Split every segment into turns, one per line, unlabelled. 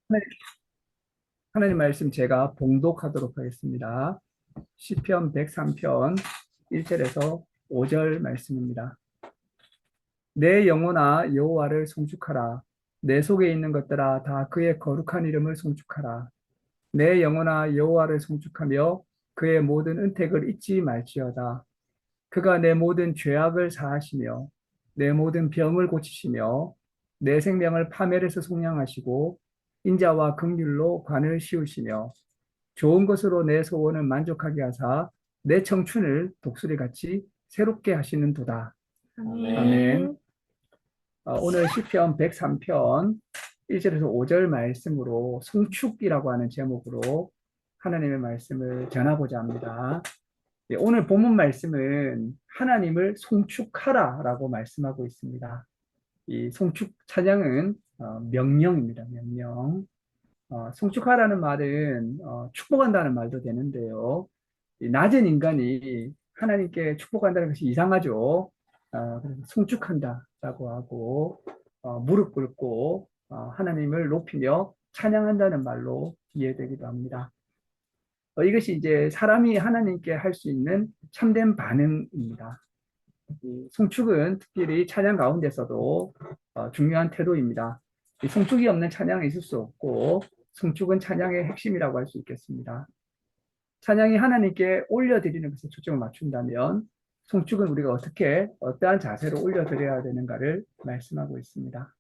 하나님, 하나님 말씀 제가 봉독하도록 하겠습니다. 시편 103편 1절에서 5절 말씀입니다. 내 영혼아 여호와를 송축하라. 내 속에 있는 것들아 다 그의 거룩한 이름을 송축하라. 내 영혼아 여호와를 송축하며 그의 모든 은택을 잊지 말지어다. 그가 내 모든 죄악을 사하시며 내 모든 병을 고치시며 내 생명을 파멸에서 속량하시고 인자와 긍휼로 관을 씌우시며 좋은 것으로 내 소원을 만족하게 하사 내 청춘을 독수리같이 새롭게 하시는 도다. 아멘. 오늘 시편 103편 1절에서 5절 말씀으로 송축이라고 하는 제목으로 하나님의 말씀을 전하고자 합니다. 오늘 본문 말씀은 하나님을 송축하라라고 말씀하고 있습니다. 이 송축 찬양은 명령입니다. 명령. 송축하라는 말은 축복한다는 말도 되는데요. 이 낮은 인간이 하나님께 축복한다는 것이 이상하죠. 그래서 송축한다라고 하고 무릎 꿇고 하나님을 높이며 찬양한다는 말로 이해되기도 합니다. 이것이 이제 사람이 하나님께 할 수 있는 참된 반응입니다. 이 송축은 특별히 찬양 가운데서도 중요한 태도입니다. 이 송축이 없는 찬양이 있을 수 없고 송축은 찬양의 핵심이라고 할 수 있겠습니다. 찬양이 하나님께 올려드리는 것에 초점을 맞춘다면 송축은 우리가 어떻게 어떠한 자세로 올려드려야 되는가를 말씀하고 있습니다.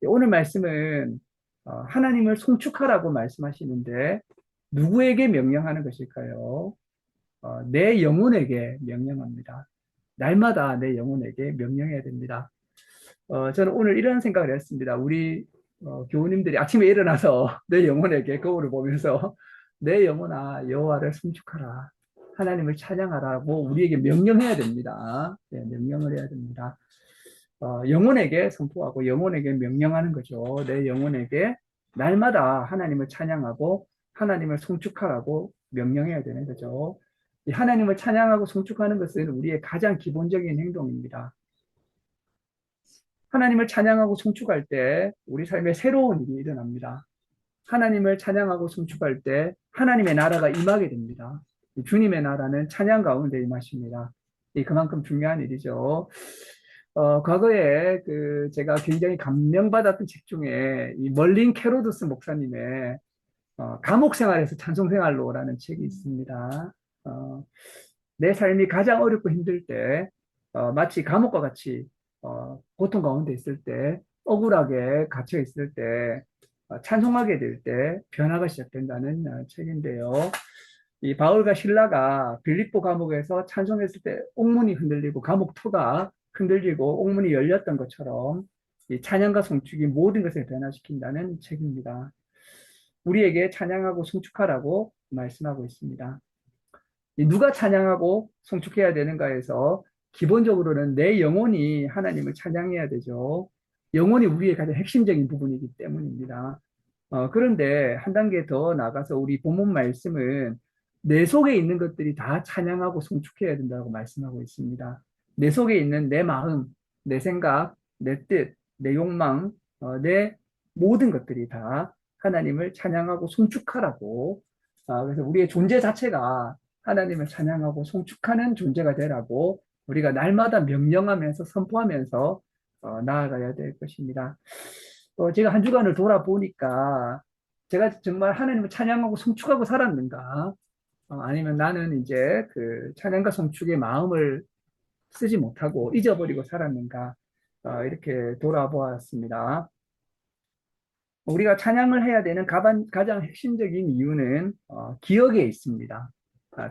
오늘 말씀은 하나님을 송축하라고 말씀하시는데 누구에게 명령하는 것일까요? 내 영혼에게 명령합니다. 날마다 내 영혼에게 명령해야 됩니다. 저는 오늘 이런 생각을 했습니다. 우리 교우님들이 아침에 일어나서 내 영혼에게 거울을 보면서 내 영혼아 여호와를 송축하라. 하나님을 찬양하라고 우리에게 명령해야 됩니다. 네, 명령을 해야 됩니다. 영혼에게 선포하고 영혼에게 명령하는 거죠. 내 영혼에게 날마다 하나님을 찬양하고 하나님을 송축하라고 명령해야 되는 거죠. 이 하나님을 찬양하고 송축하는 것은 우리의 가장 기본적인 행동입니다. 하나님을 찬양하고 송축할 때 우리 삶에 새로운 일이 일어납니다. 하나님을 찬양하고 송축할 때 하나님의 나라가 임하게 됩니다. 주님의 나라는 찬양 가운데 임하십니다. 그만큼 중요한 일이죠. 과거에 제가 굉장히 감명받았던 책 중에 이 멀린 캐로두스 목사님의 감옥 생활에서 찬송 생활로라는 책이 있습니다. 어, 내 삶이 가장 어렵고 힘들 때 마치 감옥과 같이 고통 가운데 있을 때 억울하게 갇혀 있을 때 찬송하게 될 때 변화가 시작된다는 책인데요. 이 바울과 실라가 빌립보 감옥에서 찬송했을 때 옥문이 흔들리고 감옥터가 흔들리고 옥문이 열렸던 것처럼 이 찬양과 송축이 모든 것을 변화시킨다는 책입니다. 우리에게 찬양하고 송축하라고 말씀하고 있습니다. 누가 찬양하고 송축해야 되는가에서 기본적으로는 내 영혼이 하나님을 찬양해야 되죠. 영혼이 우리의 가장 핵심적인 부분이기 때문입니다. 그런데 한 단계 더 나가서 우리 본문 말씀은 내 속에 있는 것들이 다 찬양하고 송축해야 된다고 말씀하고 있습니다. 내 속에 있는 내 마음, 내 생각, 내 뜻, 내 욕망, 내 모든 것들이 다 하나님을 찬양하고 송축하라고. 그래서 우리의 존재 자체가 하나님을 찬양하고 송축하는 존재가 되라고 우리가 날마다 명령하면서 선포하면서 나아가야 될 것입니다. 제가 한 주간을 돌아보니까 제가 정말 하나님을 찬양하고 송축하고 살았는가? 아니면 나는 이제 그 찬양과 송축의 마음을 쓰지 못하고 잊어버리고 살았는가? 이렇게 돌아보았습니다. 우리가 찬양을 해야 되는 가장 핵심적인 이유는 기억에 있습니다.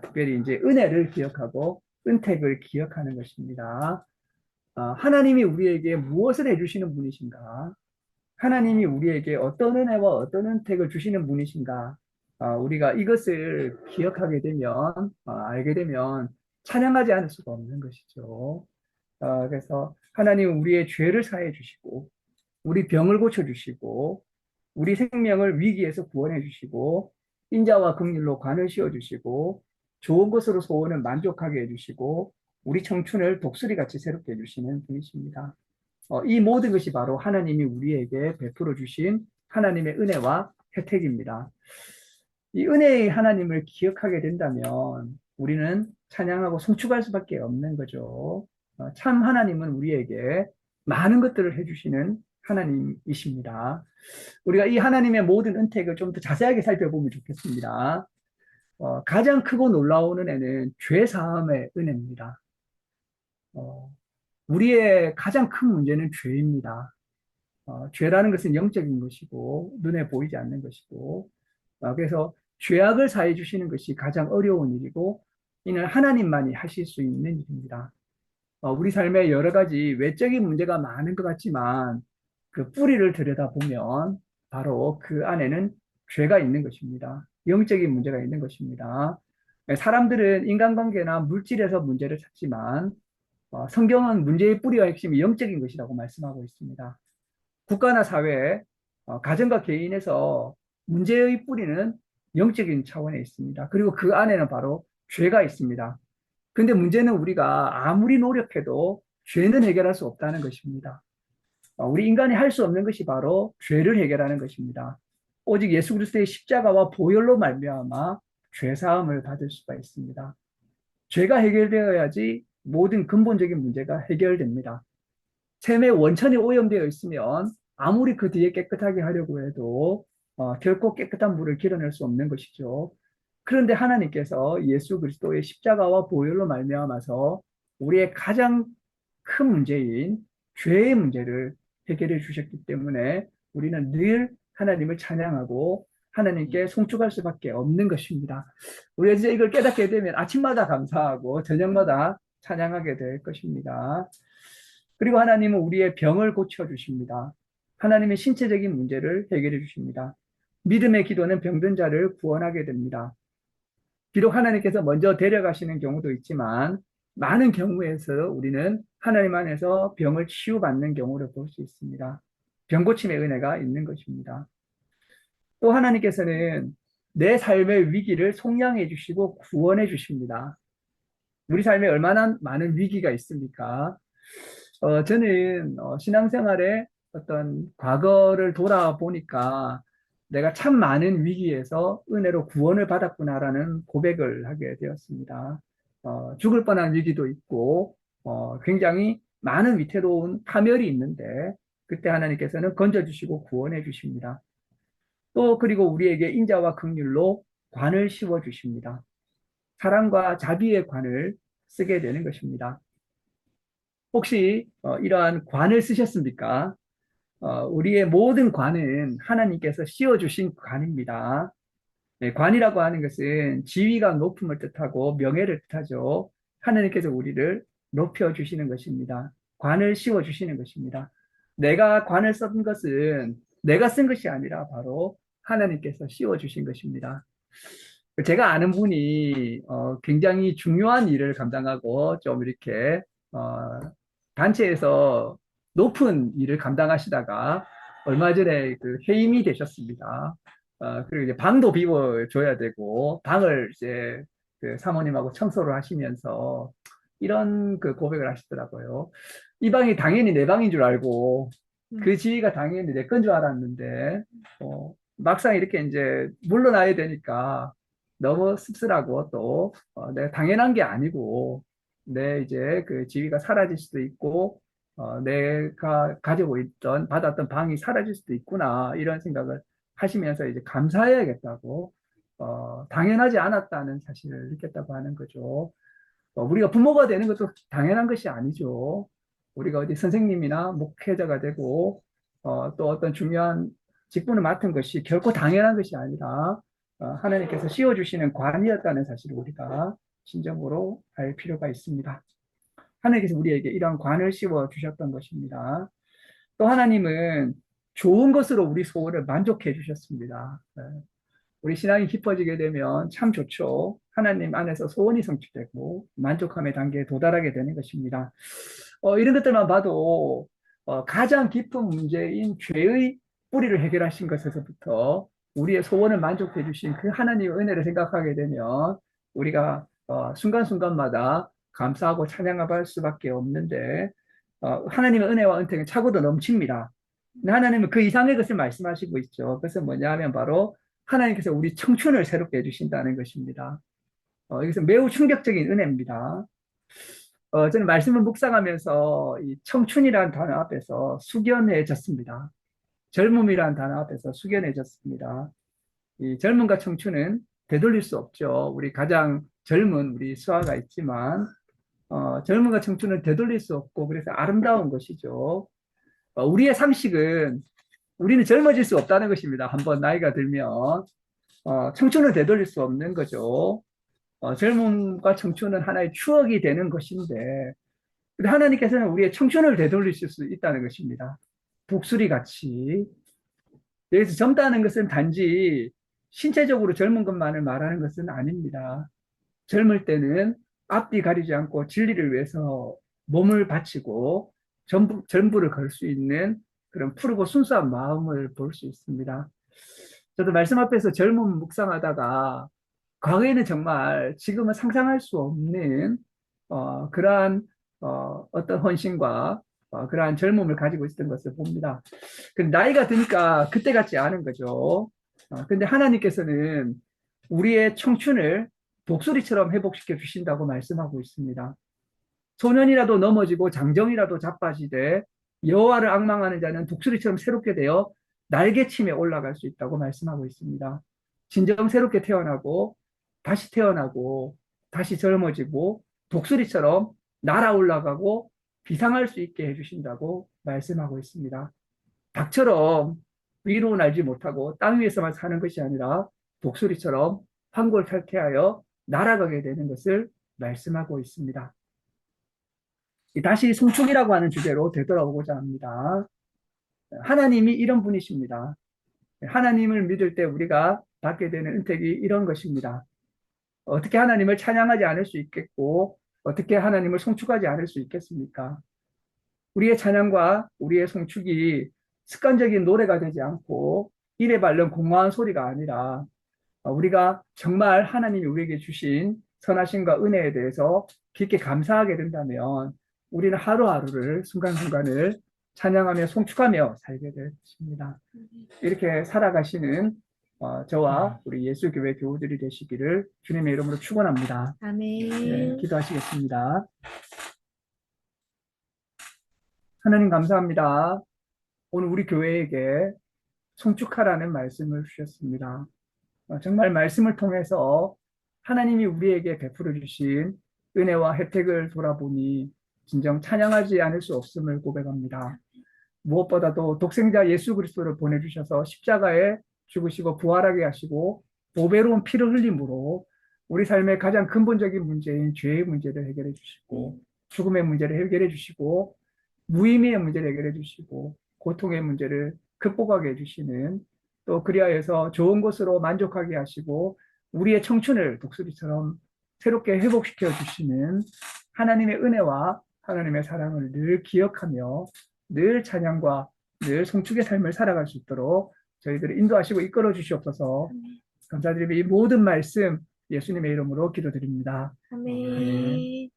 특별히 이제 은혜를 기억하고 은택을 기억하는 것입니다. 하나님이 우리에게 무엇을 해주시는 분이신가? 하나님이 우리에게 어떤 은혜와 어떤 은택을 주시는 분이신가? 우리가 이것을 기억하게 되면, 알게 되면 찬양하지 않을 수가 없는 것이죠. 그래서 하나님은 우리의 죄를 사해 주시고, 우리 병을 고쳐 주시고, 우리 생명을 위기에서 구원해 주시고, 인자와 긍휼로 관을 씌워 주시고, 좋은 것으로 소원을 만족하게 해 주시고, 우리 청춘을 독수리같이 새롭게 해 주시는 분이십니다. 이 모든 것이 바로 하나님이 우리에게 베풀어 주신 하나님의 은혜와 혜택입니다. 이 은혜의 하나님을 기억하게 된다면 우리는 찬양하고 송축할 수밖에 없는 거죠. 참 하나님은 우리에게 많은 것들을 해주시는 하나님이십니다. 우리가 이 하나님의 모든 은택을 좀 더 자세하게 살펴보면 좋겠습니다. 가장 크고 놀라운 은혜는 죄 사함의 은혜입니다. 어, 우리의 가장 큰 문제는 죄입니다. 죄라는 것은 영적인 것이고 눈에 보이지 않는 것이고 그래서 죄악을 사해 주시는 것이 가장 어려운 일이고 이는 하나님만이 하실 수 있는 일입니다. 우리 삶에 여러 가지 외적인 문제가 많은 것 같지만 그 뿌리를 들여다보면 바로 그 안에는 죄가 있는 것입니다. 영적인 문제가 있는 것입니다. 사람들은 인간관계나 물질에서 문제를 찾지만 성경은 문제의 뿌리와 핵심이 영적인 것이라고 말씀하고 있습니다. 국가나 사회, 가정과 개인에서 문제의 뿌리는 영적인 차원에 있습니다. 그리고 그 안에는 바로 죄가 있습니다. 근데 문제는 우리가 아무리 노력해도 죄는 해결할 수 없다는 것입니다. 우리 인간이 할 수 없는 것이 바로 죄를 해결하는 것입니다. 오직 예수 그리스도의 십자가와 보혈로 말미암아 죄 사함을 받을 수가 있습니다. 죄가 해결되어야지 모든 근본적인 문제가 해결됩니다. 샘의 원천이 오염되어 있으면 아무리 그 뒤에 깨끗하게 하려고 해도 결코 깨끗한 물을 길어낼 수 없는 것이죠. 그런데 하나님께서 예수 그리스도의 십자가와 보혈로 말미암아서 우리의 가장 큰 문제인 죄의 문제를 해결해 주셨기 때문에 우리는 늘 하나님을 찬양하고 하나님께 송축할 수밖에 없는 것입니다. 우리가 이제 이걸 깨닫게 되면 아침마다 감사하고 저녁마다 찬양하게 될 것입니다. 그리고 하나님은 우리의 병을 고쳐주십니다. 하나님의 신체적인 문제를 해결해 주십니다. 믿음의 기도는 병든 자를 구원하게 됩니다. 비록 하나님께서 먼저 데려가시는 경우도 있지만 많은 경우에서 우리는 하나님 안에서 병을 치유받는 경우를 볼 수 있습니다. 병 고침의 은혜가 있는 것입니다. 또 하나님께서는 내 삶의 위기를 속량해 주시고 구원해 주십니다. 우리 삶에 얼마나 많은 위기가 있습니까? 저는 신앙생활에 어떤 과거를 돌아보니까 내가 참 많은 위기에서 은혜로 구원을 받았구나라는 고백을 하게 되었습니다. 죽을 뻔한 위기도 있고, 굉장히 많은 위태로운 파멸이 있는데, 그때 하나님께서는 건져주시고 구원해 주십니다. 또, 그리고 우리에게 인자와 긍휼로 관을 씌워 주십니다. 사랑과 자비의 관을 쓰게 되는 것입니다. 혹시 이러한 관을 쓰셨습니까? 우리의 모든 관은 하나님께서 씌워주신 관입니다. 네, 관이라고 하는 것은 지위가 높음을 뜻하고 명예를 뜻하죠. 하나님께서 우리를 높여주시는 것입니다. 관을 씌워주시는 것입니다. 내가 관을 쓴 것은 내가 쓴 것이 아니라 바로 하나님께서 씌워주신 것입니다. 제가 아는 분이 굉장히 중요한 일을 감당하고 좀 이렇게 단체에서 높은 일을 감당하시다가 얼마 전에 그 해임이 되셨습니다. 그리고 이제 방도 비워줘야 되고 방을 이제 그 사모님하고 청소를 하시면서 이런 그 고백을 하시더라고요. 이 방이 당연히 내 방인 줄 알고 그 지위가 당연히 내 건 줄 알았는데 막상 이렇게 이제 물러나야 되니까 너무 씁쓸하고 또 내가 당연한 게 아니고 내 이제 그 지위가 사라질 수도 있고 내가 가지고 있던 받았던 방이 사라질 수도 있구나 이런 생각을 하시면서 이제 감사해야겠다고 당연하지 않았다는 사실을 느꼈다고 하는 거죠. 우리가 부모가 되는 것도 당연한 것이 아니죠. 우리가 어디 선생님이나 목회자가 되고 또 어떤 중요한 직분을 맡은 것이 결코 당연한 것이 아니라 하나님께서 씌워주시는 관이었다는 사실을 우리가 진정으로 알 필요가 있습니다. 하나님께서 우리에게 이러한 관을 씌워 주셨던 것입니다. 또 하나님은 좋은 것으로 우리 소원을 만족해 주셨습니다. 우리 신앙이 깊어지게 되면 참 좋죠. 하나님 안에서 소원이 성취되고 만족함의 단계에 도달하게 되는 것입니다. 이런 것들만 봐도 가장 깊은 문제인 죄의 뿌리를 해결하신 것에서부터 우리의 소원을 만족해 주신 그 하나님의 은혜를 생각하게 되면 우리가 순간순간마다 감사하고 찬양할 수밖에 없는데 하나님의 은혜와 은택은 차고도 넘칩니다. 근데 하나님은 그 이상의 것을 말씀하시고 있죠. 그것은 뭐냐 하면 바로 하나님께서 우리 청춘을 새롭게 해주신다는 것입니다. 여기서 매우 충격적인 은혜입니다. 저는 말씀을 묵상하면서 이 청춘이라는 단어 앞에서 숙연해졌습니다. 젊음이라는 단어 앞에서 숙연해졌습니다. 이 젊음과 청춘은 되돌릴 수 없죠. 우리 가장 젊은 우리 수아가 있지만 젊음과 청춘은 되돌릴 수 없고 그래서 아름다운 것이죠. 우리의 상식은 우리는 젊어질 수 없다는 것입니다. 한번 나이가 들면 청춘을 되돌릴 수 없는 거죠. 젊음과 청춘은 하나의 추억이 되는 것인데 근데 하나님께서는 우리의 청춘을 되돌리실 수 있다는 것입니다. 독수리 같이. 여기서 젊다는 것은 단지 신체적으로 젊은 것만을 말하는 것은 아닙니다. 젊을 때는 앞뒤 가리지 않고 진리를 위해서 몸을 바치고 전부를 걸 수 있는 그런 푸르고 순수한 마음을 볼 수 있습니다. 저도 말씀 앞에서 젊음 묵상하다가 과거에는 정말 지금은 상상할 수 없는 그러한 어떤 헌신과 그러한 젊음을 가지고 있었던 것을 봅니다. 근데 나이가 드니까 그때 같지 않은 거죠. 근데 하나님께서는 우리의 청춘을 독수리처럼 회복시켜 주신다고 말씀하고 있습니다. 소년이라도 넘어지고 장정이라도 자빠지되 여호와를 앙망하는 자는 독수리처럼 새롭게 되어 날개침에 올라갈 수 있다고 말씀하고 있습니다. 진정 새롭게 태어나고 다시 태어나고 다시 젊어지고 독수리처럼 날아 올라가고 비상할 수 있게 해주신다고 말씀하고 있습니다. 닭처럼 위로 날지 못하고 땅 위에서만 사는 것이 아니라 독수리처럼 환골탈태하여 날아가게 되는 것을 말씀하고 있습니다. 다시 송축이라고 하는 주제로 되돌아오고자 합니다. 하나님이 이런 분이십니다. 하나님을 믿을 때 우리가 받게 되는 은택이 이런 것입니다. 어떻게 하나님을 찬양하지 않을 수 있겠고 어떻게 하나님을 송축하지 않을 수 있겠습니까? 우리의 찬양과 우리의 송축이 습관적인 노래가 되지 않고 이래 밟는 공허한 소리가 아니라 우리가 정말 하나님이 우리에게 주신 선하심과 은혜에 대해서 깊게 감사하게 된다면 우리는 하루하루를 순간순간을 찬양하며 송축하며 살게 될 것입니다. 이렇게 살아가시는 저와 우리 예수교회 교우들이 되시기를 주님의 이름으로 축원합니다.
아멘.
네, 기도하시겠습니다. 하나님 감사합니다. 오늘 우리 교회에게 송축하라는 말씀을 주셨습니다. 정말 말씀을 통해서 하나님이 우리에게 베풀어 주신 은혜와 혜택을 돌아보니 진정 찬양하지 않을 수 없음을 고백합니다. 무엇보다도 독생자 예수 그리스도를 보내주셔서 십자가에 죽으시고 부활하게 하시고 보배로운 피를 흘림으로 우리 삶의 가장 근본적인 문제인 죄의 문제를 해결해 주시고 죽음의 문제를 해결해 주시고 무의미의 문제를 해결해 주시고 고통의 문제를 극복하게 해주시는 또 그리하여서 좋은 것으로 만족하게 하시고 우리의 청춘을 독수리처럼 새롭게 회복시켜 주시는 하나님의 은혜와 하나님의 사랑을 늘 기억하며 늘 찬양과 늘 송축의 삶을 살아갈 수 있도록 저희들을 인도하시고 이끌어 주시옵소서. 감사드리며 이 모든 말씀 예수님의 이름으로 기도드립니다.
아멘.